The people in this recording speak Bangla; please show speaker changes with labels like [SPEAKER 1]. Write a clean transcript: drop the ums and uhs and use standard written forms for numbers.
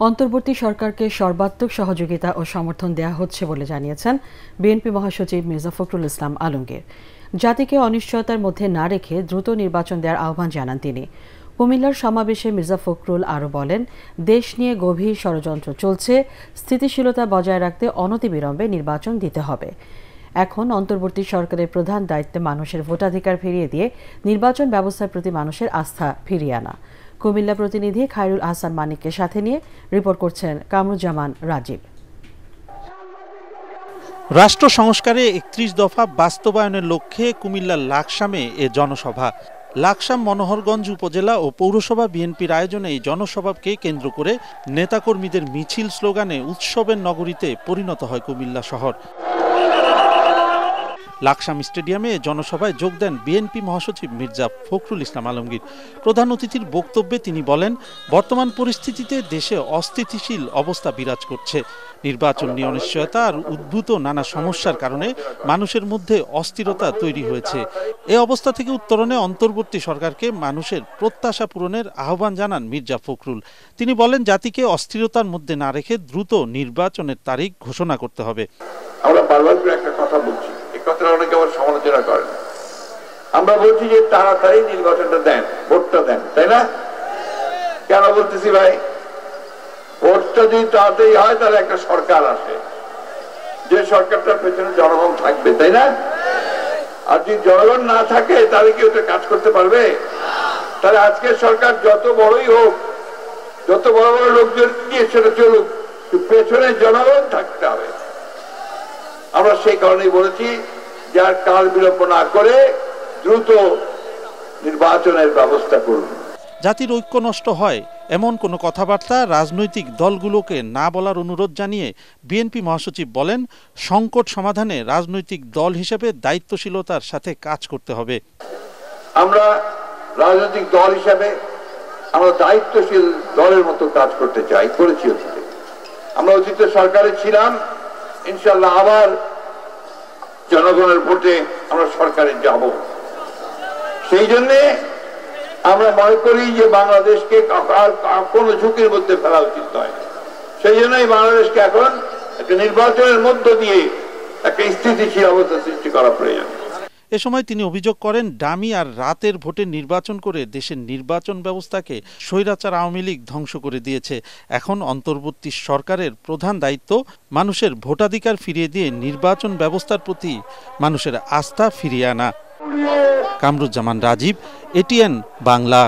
[SPEAKER 1] অন্তর্বর্তী সরকারকে সর্বাত্মক সহযোগিতা ও সমর্থন দেয়া হচ্ছে বলে জানিয়েছেন বিএনপি মহাসচিব মির্জা ফখরুল ইসলাম আলমগীর। জাতিকে অনিশ্চয়তার মধ্যে না রেখে দ্রুত নির্বাচন দেওয়ার আহ্বান জানান তিনি। কুমিল্লার সমাবেশে মির্জা ফখরুল আরও বলেন, দেশ নিয়ে গভীর ষড়যন্ত্র চলছে, স্থিতিশীলতা বজায় রাখতে অনতিবিলম্বে নির্বাচন দিতে হবে। এখন অন্তর্বর্তী সরকারের প্রধান দায়িত্বে মানুষের ভোটাধিকার ফিরিয়ে দিয়ে নির্বাচন ব্যবস্থার প্রতি মানুষের আস্থা ফিরিয়ে আনা। কুমিল্লা প্রতিনিধি খায়রুল আহসান মানিককে সাথে নিয়ে রিপোর্ট করছেন কামরুজ্জামান রাজীব।
[SPEAKER 2] রাষ্ট্র সংস্কারে ৩১ দফা বাস্তবায়নের লক্ষ্যে কুমিল্লার লাকসামে এ জনসভা। লাকসাম মনোহরগঞ্জ উপজেলা ও পৌরসভা বিএনপির আয়োজনে এই জনসভাকে কেন্দ্র করে নেতাকর্মীদের মিছিল স্লোগানে উৎসবের নগরীতে পরিণত হয় কুমিল্লা শহর। লাকসাম স্টেডিয়ামে জনসভায় যোগ দেন বিএনপি মহাসচিব মির্জা ফখরুল ইসলাম আলমগীর। প্রধান অতিথির বক্তব্যে তিনি বলেন, বর্তমান পরিস্থিতিতে দেশে অস্থিতিশীল অবস্থা বিরাজ করছে। নির্বাচন নিয়ে অনিশ্চয়তা আর উদ্ভূত নানা সমস্যার কারণে মানুষের মধ্যে অস্থিরতা তৈরি হয়েছে। এ অবস্থা থেকে উত্তরণে অন্তর্বর্তী সরকারকে মানুষের প্রত্যাশা পূরণের আহ্বান জানান মির্জা ফখরুল। তিনি বলেন, জাতিকে অস্থিরতার মধ্যে না রেখে দ্রুত নির্বাচনের তারিখ ঘোষণা করতে হবে।
[SPEAKER 3] আমরা বারবার একটা কথা বলছি, কথাটা অনেকে আবার সমালোচনা করেন। আমরা বলছি যে তাড়াতাড়ি নির্বাচনটা দেন, ভোটটা দেন, তাই না? কেন বলতেছি ভাই? ভোটটা যদি তাড়াতাড়ি হয় তাহলে একটা সরকার আসে, যে সরকারটার পেছনে জনগণ থাকবে, তাই না? আর যদি জনগণ না থাকে তাহলে কি ওটা কাজ করতে পারবে? তাহলে আজকের সরকার যত বড়ই হোক, যত বড় বড় লোকজন দিয়ে সেটা চলুক, পেছনে জনগণ থাকতে হবে। আমরা সেই কারণেই বলেছি যে আর কাল বিলম্ব না করে দ্রুত নির্বাচনের ব্যবস্থা করুন।
[SPEAKER 2] জাতির ঐক্য নষ্ট হয় এমন কোনো কথাবার্তা রাজনৈতিক দলগুলোকে না বলার অনুরোধ জানিয়ে বিএনপি মহাসচিব বলেন, সংকট সমাধানে রাজনৈতিক দল হিসেবে দায়িত্বশীলতার সাথে কাজ করতে হবে।
[SPEAKER 3] আমরা রাজনৈতিক দল হিসেবে আমরা দায়িত্বশীল দলের মতো কাজ করতে চাই, করেছি অতীতে। আমরা অতীতে সরকারে ছিলাম, ইনশাল্লাহ আবার জনগণের ভোটে আমরা সরকারে যাব। সেই জন্যে আমরা মনে করি যে বাংলাদেশকে কোন ঝুঁকির মধ্যে ফেলা উচিত নয়। সেই জন্যই বাংলাদেশকে এখন একটা নির্বাচনের মধ্য দিয়ে একটা স্থিতিশীল অবস্থা সৃষ্টি করা প্রয়োজন।
[SPEAKER 2] এ সময় তিনি অভিযোগ করেন, ডামি আর রাতের ভোটে নির্বাচন করে দেশের নির্বাচন ব্যবস্থাকে স্বৈরাচার আওয়ামী লীগ ধ্বংস করে দিয়েছে। এখন অন্তর্বর্তী সরকারের প্রধান দায়িত্ব মানুষের ভোটাধিকার ফিরিয়ে দিয়ে নির্বাচন ব্যবস্থার প্রতি মানুষের আস্থা ফিরিয়ে আনা। কামরুজ্জামান রাজীব, এটিএন বাংলা।